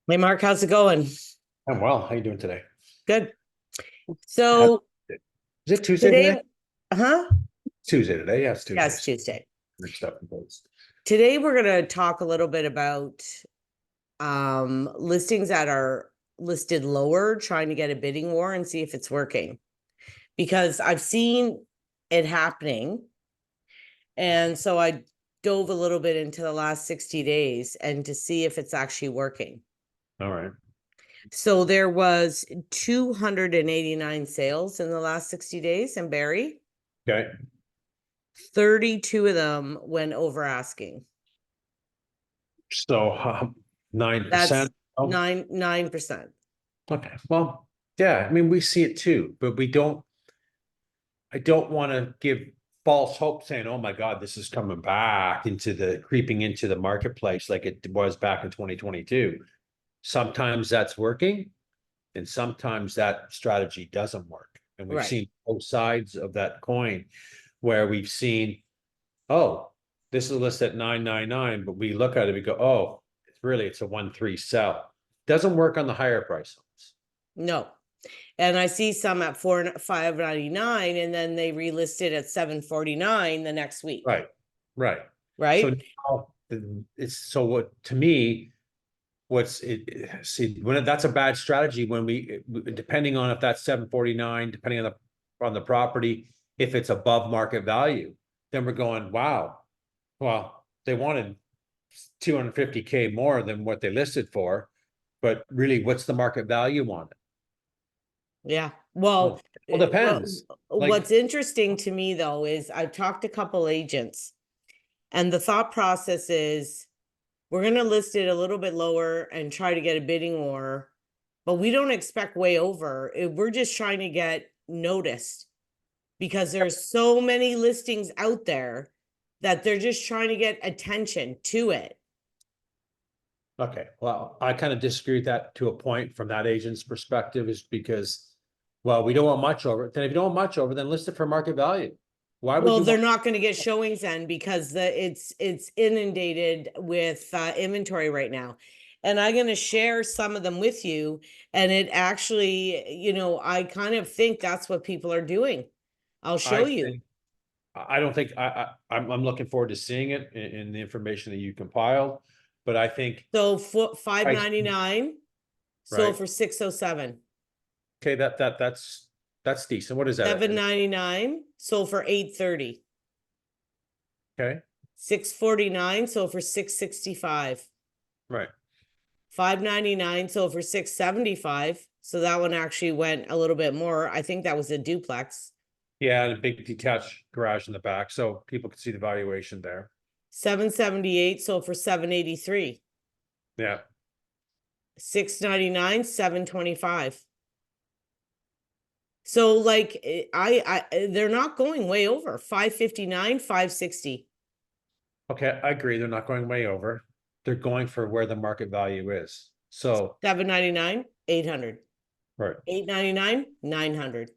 Hey Mark, how's it going? I'm well. How you doing today? Good. How- So Is it Tuesday today? today, huh? Tuesday today. Yeah, it's Yes, Tuesdays. Tuesday. Mixed up in both. Today we're going to talk a little bit about listings that are listed lower, trying to get a bidding war and see if it's working. Because I've seen it happening. And so I dove a little bit into the last 60 days and to see if it's actually working. All right. So there was 289 sales in the last 60 days in Barrie. Okay. 32 of them went over asking. So 9%. That's Oh, 9%. okay. Well, yeah. I mean, we see it too, but we don't. I don't want to give false hope, saying, "Oh my God, this is coming back into the creeping into the marketplace like it was back in 2022." Sometimes that's working, and sometimes that strategy doesn't work. And we've Right. seen both sides of that coin, where we've seen, oh, this is listed at 999, but we look at it, we go, oh, it's a 1-3 sell. Doesn't work on the higher price homes. No. And I see some at 599 and then they relisted at 749 the next week. Right, right. So Right. now it's so what to me, what's it see when that's a bad strategy when we depending on if that's 749, depending on the property, if it's above market value, then we're going, wow, well, they wanted 250K more than what they listed for, but really, what's the market value on it? Yeah. Well, Well, depends. what's Like, interesting to me though is I've talked to a couple agents and the thought process is we're going to list it a little bit lower and try to get a bidding war, but we don't expect way over. We're just trying to get noticed because there's so many listings out there that they're just trying to get attention to it. okay, well, I kind of disagree with that to a point from that agent's perspective, is because, well, we don't want much over it. Then if you don't want much over, then list it for market value. Why would Well, you they're want? not going to get showings then because it's inundated with inventory right now. And I'm going to share some of them with you. And it actually, I kind of think that's what people are doing. I'll show I you. think I don't think I'm looking forward to seeing it in the information that you compiled, but I think So I 599 sold right. for 607. Okay, that's decent. What is that? 799 sold for 830. Okay, 649 sold for 665. right. 599 sold for 675. So that one actually went a little bit more. I think that was a duplex. Yeah, and a big detached garage in the back, so people can see the valuation there. 778 sold for 783. Yeah. 699, 725. So like I they're not going way over 559, 560. Okay, I agree. They're not going way over. They're going for where the market value is. So, 799, 800. right. 899, 900.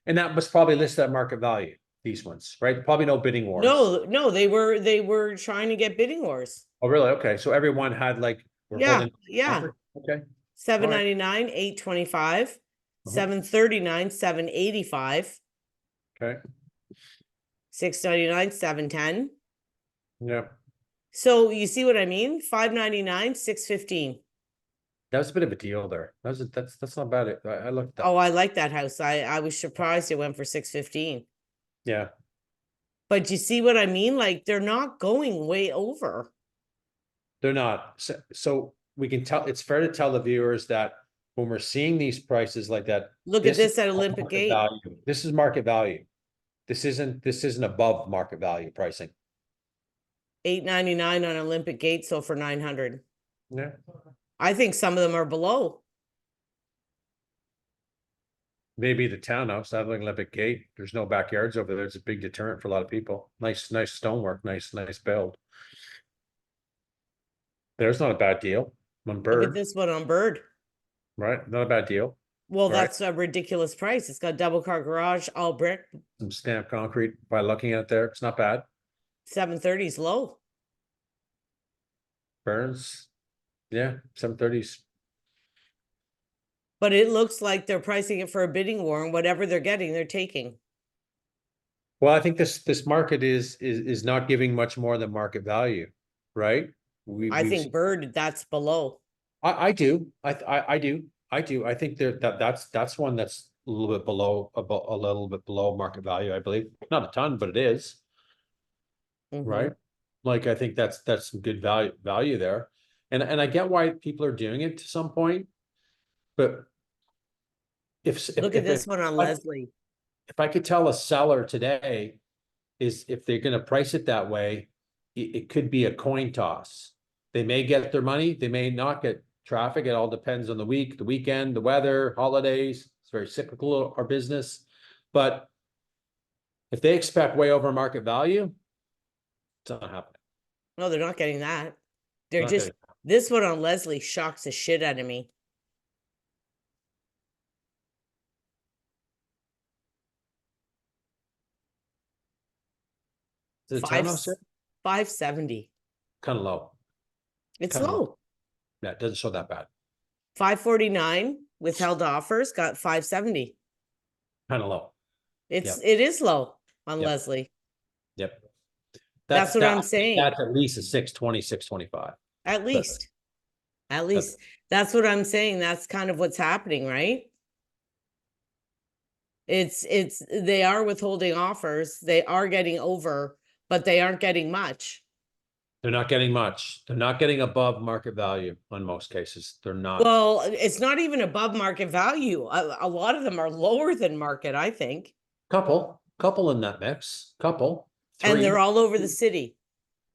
And that was probably listed at market value, these ones, right? Probably no bidding wars. No, no, they were trying to get bidding wars. Oh, really? Okay. So everyone had like, we're Yeah, holding yeah. offer. Okay. All right. 799, 825, Uh-huh. 739, 785, Okay. 699, 710. Yeah. So you see what I mean? 599, 615. That was a bit of a deal there. That's not bad. I looked Oh, up. I like that house. I was surprised it went for 615. Yeah. But you see what I mean? Like they're not going way over. They're not. So we can tell, it's fair to tell the viewers that when we're seeing these prices like that, Look at this is this at Olympic market Gate. value. This is market value. This isn't above market value pricing. 899 on Olympic Gate, so for 900. Yeah. I think some of them are below. Maybe the townhouse, having Olympic Gate. There's no backyards over there. It's a big deterrent for a lot of people. Nice stonework, nice build. There's not a bad deal. On Look at Bird, this one on Bird. right? Not a bad deal. Well, Right. that's a ridiculous price. It's got double car garage, all brick. Some stamped concrete by looking at it there. It's not bad. 730 is low. Burns. Yeah, 730s. But it looks like they're pricing it for a bidding war, and whatever they're getting, they're taking. Well, I think this market is not giving much more than market value, right? I We've think Bird, that's below. I do. I do. I do. I think that's one that's a little bit below, about a little bit below market value, I believe. Not a ton, but it is, Mhm. right? Like, I think that's some good value there. And I get why people are doing it to some point, but Look at this one on Leslie. if I could tell a seller today is if they're gonna price it that way, it could be a coin toss. They may get their money, they may not get traffic. It all depends on the week, the weekend, the weather, holidays. It's very cyclical, our business. But if they expect way over market value, it's not happening. No, they're not getting that. They're Not just, getting- this one on Leslie shocks the shit out of me. Is it a Five, townhouse? 570. Kind of low. It's Kinda low. low. Yeah, it doesn't show that bad. 549 withheld offers, got 570. Kind of low. It is low on Yep. Leslie. Yep. That's what I'm saying. That's at least a 620, 625. At least. At least. That's what I'm saying. That's kind of what's happening, right? They are withholding offers. They are getting over, but they aren't getting much. They're not getting much. They're not getting above market value on most cases. They're not. Well, it's not even above market value. A lot of them are lower than market, I think. Couple in that mix, couple. And Three. they're all over the city,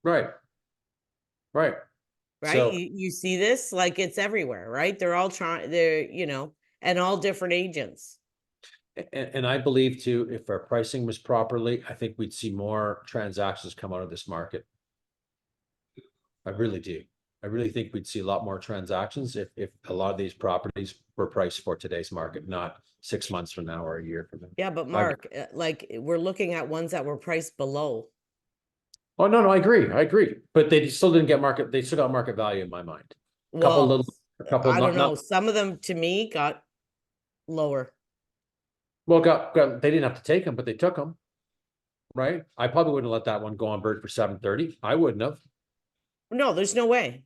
Right. Right. right? So, You see this, like it's everywhere, right? They're all trying, and all different agents. and I believe too, if our pricing was properly, I think we'd see more transactions come out of this market. I really do. I really think we'd see a lot more transactions if a lot of these properties were priced for today's market, not 6 months from now or a year from now. Yeah, but Mark, like we're looking at ones that were priced below. Oh, no, I agree. But they still didn't get market, they still got market value in my mind. Well, Couple, I don't know. not, Some of them to me got lower. well, they didn't have to take them, but they took them. Right? I probably wouldn't let that one go on Bird for 730. I wouldn't have. No, there's no way.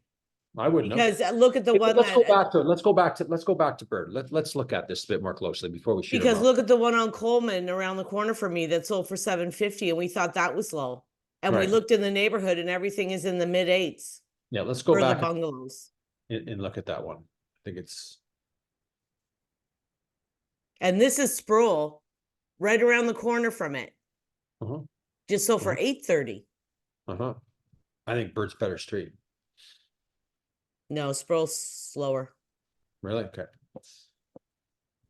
I wouldn't have. Because look at the one Let's go that, back to it. Let's go back to Bird. Let's look at this a bit more closely before we shoot 'em because up. look at the one on Coleman around the corner from me that sold for 750 and we thought that was low. And we Right. looked in the neighborhood and everything is in the mid eights Yeah, let's go for the back bungalows. and look at that one. I think it's And this is Sproul, right around the corner from it. uh-huh, Just sold for 830. uh-huh. I think Bird's better street. No, Sproul's slower. Really? Okay.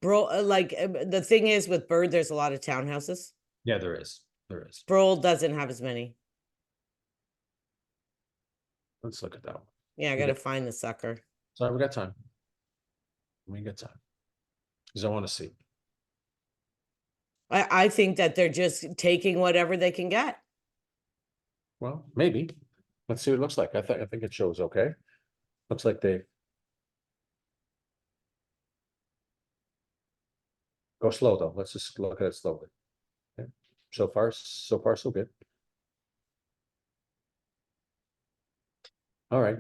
Bro, the thing is with Bird, there's a lot of townhouses. Yeah, there is. There is. Sproul doesn't have as many. Let's look at that one. Yeah, I We gotta got- find the sucker. Sorry, we got time. We got time. Because I want to see. I think that they're just taking whatever they can get. Well, maybe. Let's see what it looks like. I think it shows okay. Looks like they go slow though. Let's just look at it slowly. Okay. So far, so good. All right.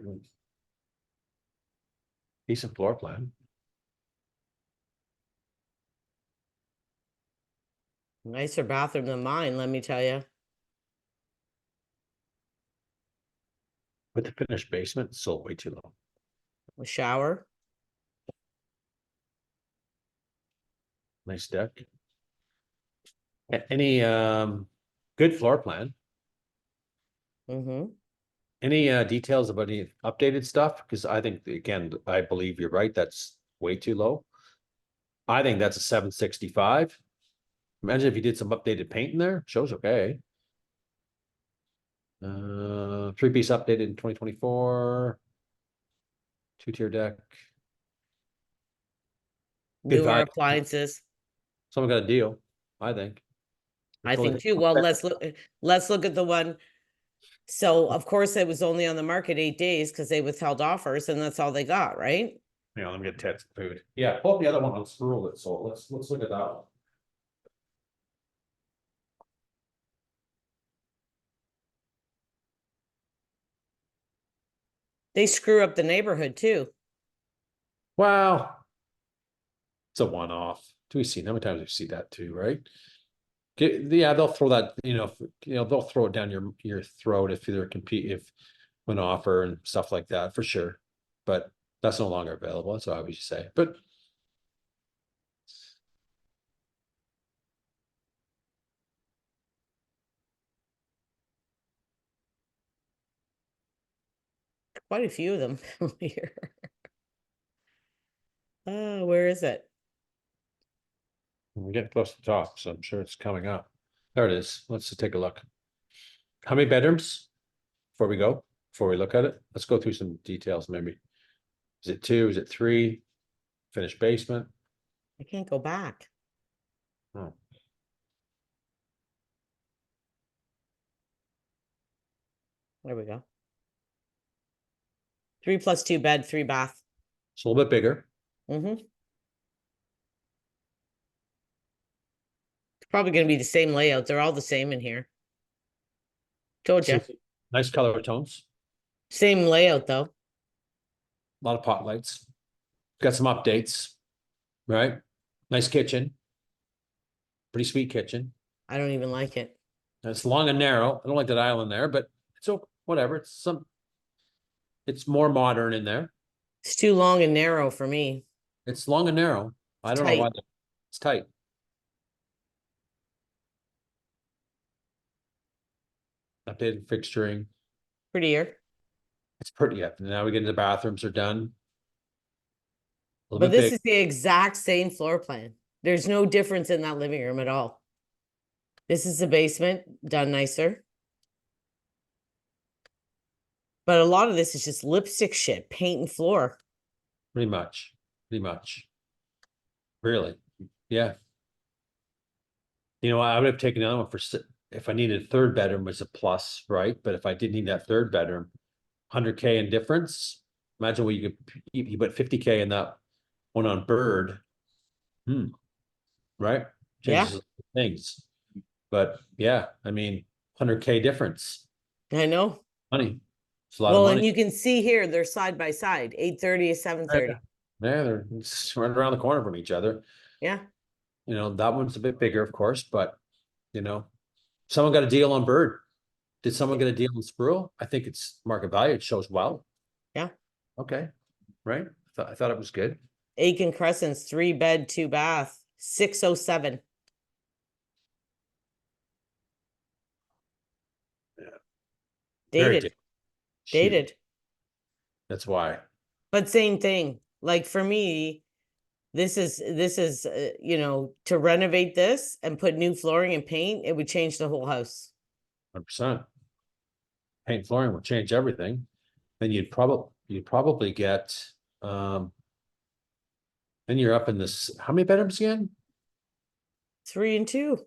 Decent floor plan. Nicer bathroom than mine, let me tell you. With the finished basement, it's still way too low. A shower. Nice deck. Any good floor plan? Mm-hmm. Any details about any updated stuff? Because I think, again, I believe you're right, that's way too low. I think that's a 765. Imagine if you did some updated paint in there, shows okay. 3-piece updated in 2024. 2-tier deck. Good Newer vibe. appliances. Someone got a deal, I think. I think too. Well, let's look at the one. So of course it was only on the market 8 days because they withheld offers and that's all they got, right? Yeah, let me get Ted's food. Yeah, pull up the other one on scroll it, so let's look at that one. They screw up the neighborhood too. Wow. It's a one-off. Do we see, how many times we see that too, right? Yeah, they'll throw that, they'll throw it down your throat if they're if an offer and stuff like that, for sure. But that's no longer available, that's what I would say, but. Quite a few of them here. Oh, where is it? We're getting close to the top, so I'm sure it's coming up. There it is. Let's just take a look. How many bedrooms? Before we look at it, let's go through some details maybe. Is it 2? Is it 3? Finished basement? I can't go back. Oh, There we go. 3 plus 2 bed, 3 bath. it's a little bit bigger. Mm-hmm. It's probably going to be the same layout. They're all the same in here. Told you. Nice color tones. Same layout though. A lot of pot lights. Got some updates, right? Nice kitchen. Pretty sweet kitchen. I don't even like it. It's long and narrow. I don't like that island there, but it's whatever. It's more modern in there. It's too long and narrow for me. It's long and narrow. I don't know why. It's tight. Updated fixturing. Prettier. It's pretty. Yeah. Now we get into bathrooms are done. A little But bit this big. is the exact same floor plan. There's no difference in that living room at all. This is the basement, done nicer. But a lot of this is just lipstick shit, paint and floor. Pretty much. Pretty much. Really. Yeah. I would have taken another one for if I needed a third bedroom was a plus, right? But if I didn't need that third bedroom, 100K in difference. Imagine what you put 50K in that one on Bird. Right? Changes things. But yeah, I mean, 100K difference. I know. Money. It's a lot of Well, money. and you can see here, they're side by side, 830 to 730. Yeah, they're right around the corner from each other. Yeah. That one's a bit bigger, of course, but someone got a deal on Bird. Did someone get a deal on Sproul? I think it's market value. It shows well. Yeah. Okay. Right. I thought it was good. Aiken Crescent's 3 bed, 2 bath, 607. Yeah. Dated. Dated. That's why. But same thing. Like for me, this is to renovate this and put new flooring and paint, it would change the whole house. 100%. Paint flooring will change everything. Then you'd probably get then you're up in this. How many bedrooms again? 3 and 2.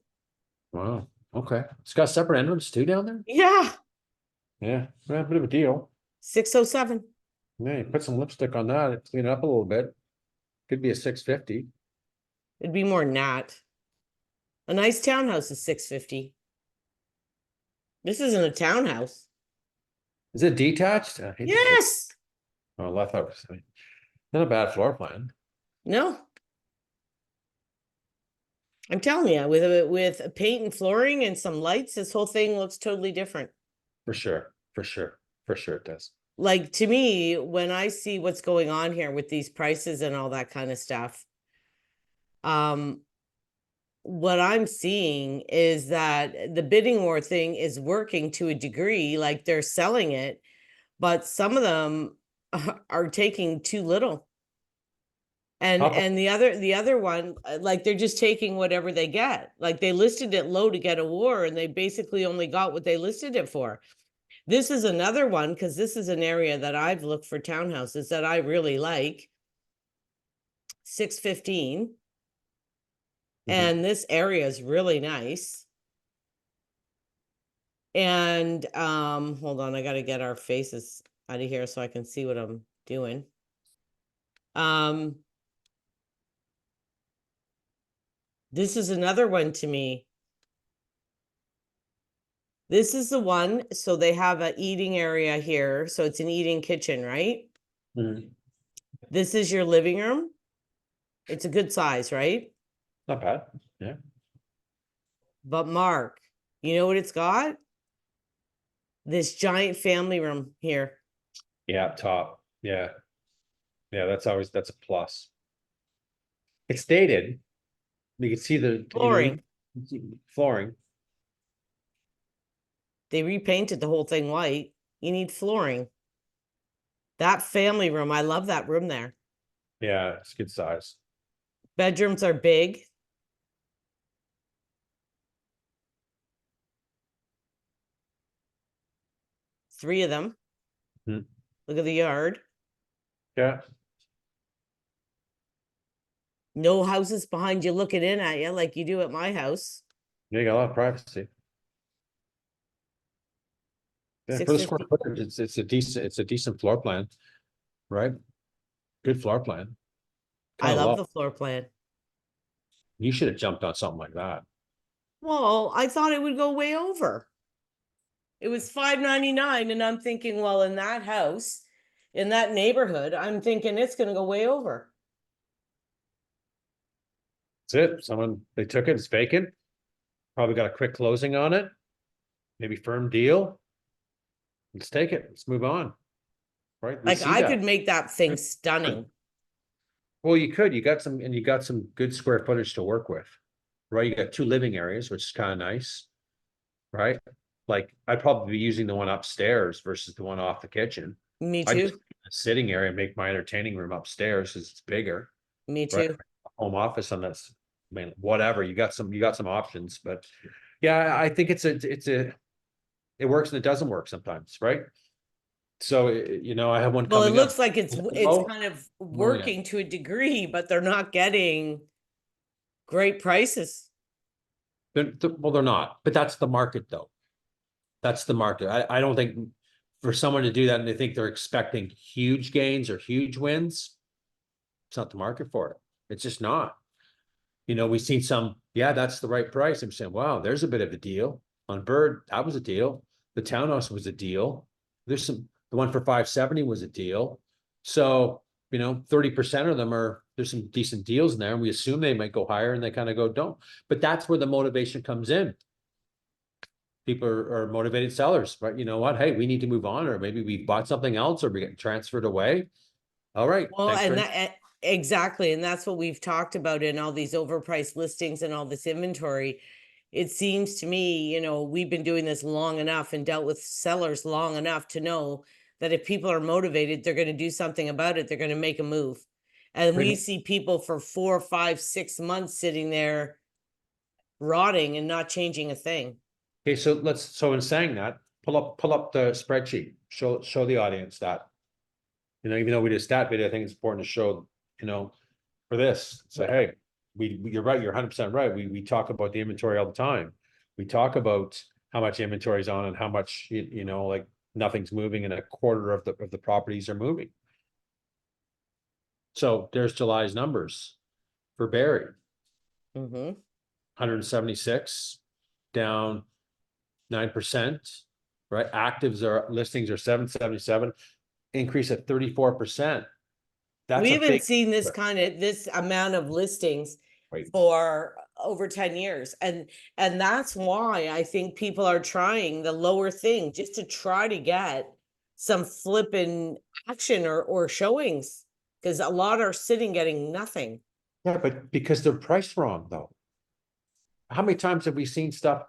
Wow. Okay. It's got separate entrances too down there. Yeah. Yeah, a bit of a deal. 607. Yeah, you put some lipstick on that, clean it up a little bit. Could be a 650. It'd be more than that. A nice townhouse is 650. This isn't a townhouse. Is it detached? Yes. Oh, I thought it was not a bad floor plan. No. I'm telling you, with paint and flooring and some lights, this whole thing looks totally different. For sure. It does. Like to me, when I see what's going on here with these prices and all that kind of stuff, what I'm seeing is that the bidding war thing is working to a degree, like they're selling it, but some of them are taking too little. And the other one, like they're just taking whatever they get. Like they listed it low to get a war, and they basically only got what they listed it for. This is another one, because this is an area that I've looked for townhouses that I really like. 615. And this area is really nice. And hold on, I got to get our faces out of here so I can see what I'm doing. This is another one to me. This is the one, so they have a eating area here, so it's an eating kitchen, right? Mhm. This is your living room. It's a good size, right? Not bad, yeah. But Mark, you know what it's got? This giant family room here. Yeah, up top, yeah. Yeah, that's a plus. It's dated. You can see the, Flooring. flooring. They repainted the whole thing white. You need flooring. That family room, I love that room there. Yeah, it's good size. Bedrooms are big. Three of them. Mhm. Look at the yard. Yeah, No houses behind you looking in at you like you do at my house. you got a lot of privacy. Yeah, for the square 650. footage, it's a decent floor plan, right? Good floor plan. I Kind of love low. the floor plan. You should have jumped on something like that. Well, I thought it would go way over. It was $599, and I'm thinking, well, in that house, in that neighborhood, I'm thinking it's gonna go way over. That's it. They took it, it's vacant. Probably got a quick closing on it. Maybe firm deal. Let's take it. Let's move on. Right? We Like see I that. could make that thing stunning. Well, you could. You got some good square footage to work with. Right? You got two living areas, which is kind of nice. Right? Like I'd probably be using the one upstairs versus the one off the kitchen. Me I'd just too. a sitting area, make my entertaining room upstairs because it's bigger. Me Right? too. Home office on this. I mean, whatever. You got some options, but yeah, I think it works and it doesn't work sometimes, right? So, I have one Well, it coming up. looks like it's Oh, kind of oh yeah. working to a degree, but they're not getting great prices. Well, they're not, but that's the market though. That's the market. I don't think for someone to do that and they think they're expecting huge gains or huge wins, it's not the market for it. It's just not. We've seen some, yeah, that's the right price. I'm saying, wow, there's a bit of a deal. On Bird, that was a deal. The townhouse was a deal. The one for 570 was a deal. So, 30% of them there's some decent deals in there, and we assume they might go higher and they kind of go, don't. But that's where the motivation comes in. People are motivated sellers, right? You know what? Hey, we need to move on, or maybe we bought something else, or we're getting transferred away. All right. Well, Thanks and for that exactly, and that's what we've talked about in all these overpriced listings and all this inventory. It seems to me, we've been doing this long enough and dealt with sellers long enough to know that if people are motivated, they're going to do something about it. They're going to make a move. And we see people for 4, 5, 6 months sitting there rotting and not changing a thing. Okay, so in saying that, pull up the spreadsheet, show the audience that. Even though we did a stat video, I think it's important to show, for this, say, hey, you're right, you're 100% right. We talk about the inventory all the time. We talk about how much inventory is on and how much, like nothing's moving and a quarter of the properties are moving. So there's July's numbers for Barrie. Mm-hmm. 176, down 9%, right? Listings are 777, increase of 34%. That's We a haven't big, seen this amount of listings right? for over 10 years. And that's why I think people are trying the lower thing just to try to get some flipping action or showings. Because a lot are sitting getting nothing. Yeah, but because they're priced wrong though. How many times have we seen stuff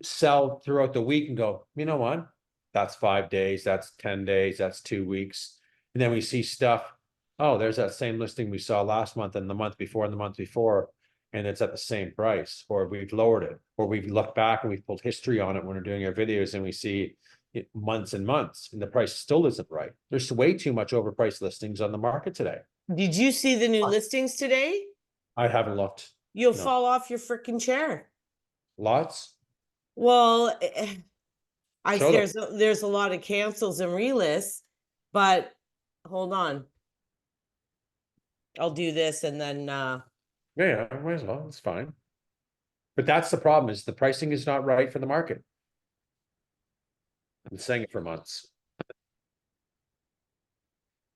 sell throughout the week and go, you know what? That's 5 days, that's 10 days, that's 2 weeks. And then we see stuff, oh, there's that same listing we saw last month and the month before and the month before, and it's at the same price, or we've lowered it, or we've looked back and we've pulled history on it when we're doing our videos and we see it months and months and the price still isn't right. There's way too much overpriced listings on the market today. Did you see the new listings today? I haven't looked. You'll No. fall off your freaking chair. Lots? Well, Show them. there's a lot of cancels and relists, but hold on. I'll do this and then, Yeah, might as well, it's fine. But that's the problem, is the pricing is not right for the market. I've been saying it for months.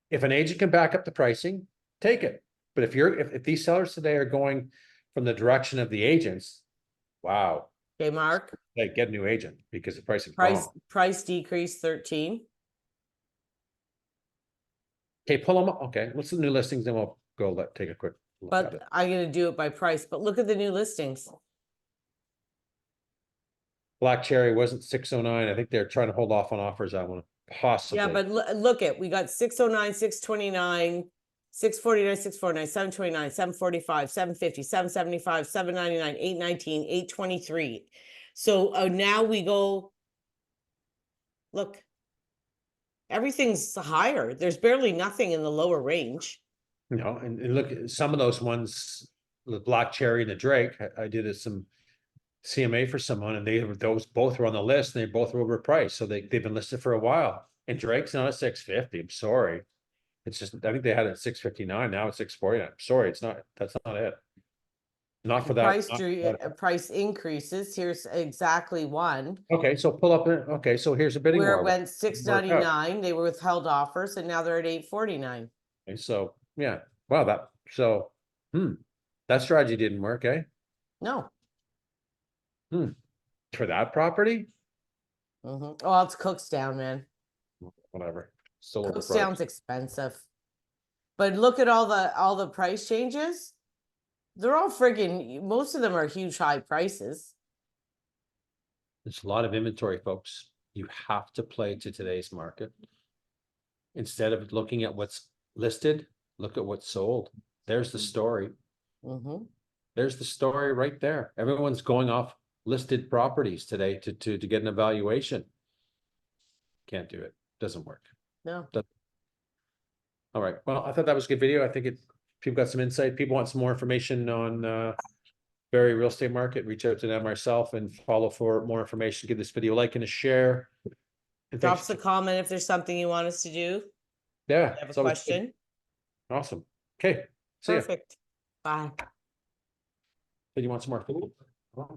If an agent can back up the pricing, take it. But if these sellers today are going from the direction of the agents, wow, okay, Mark, like get a new agent because the pricing's wrong. price decrease 13. Okay, pull them up. Okay, what's the new listings? Then we'll go take a quick look at it. But I'm gonna do it by price, but look at the new listings. Black Cherry wasn't 609. I think they're trying to hold off on offers. I want to possibly. Yeah, but look at, we got 609, 629, 649, 649, 729, 745, 750, 775, 799, 819, 823. So now we go. Look. Everything's higher. There's barely nothing in the lower range. You know, and look at some of those ones, the Black Cherry and the Drake. I did some CMA for someone, and those both were on the list, and they both were overpriced. So they've been listed for a while. And Drake's not at 650. I'm sorry. It's just I think they had it at 659. Now it's 649. I'm sorry, it's not. That's not it. Not for that. Price increases. Here's exactly one. Okay, so pull up. Okay, so here's a bidding Where war. it went 699, they were withheld offers, and now they're at 849. Okay, so yeah, wow, that strategy didn't work, eh? No. For that property, Oh, it's Cookstown, man. whatever. Still Cookstown's expensive. But look at all the price changes. They're all friggin', most of them are huge high prices. There's a lot of inventory, folks. You have to play to today's market. Instead of looking at what's listed, look at what's sold. There's the story. There's the story right there. Everyone's going off listed properties today to get an evaluation. Can't do it. Doesn't work. No. All right. Well, I thought that was a good video. I think people got some insight. People want some more information on Barrie real estate market. Reach out to them ourselves and follow for more information. Give this video a like and a share. And Drop us a comment if there's something you want us to do. Yeah. Have a question. Awesome. Okay. See ya. Perfect. Bye. Did you want some more food?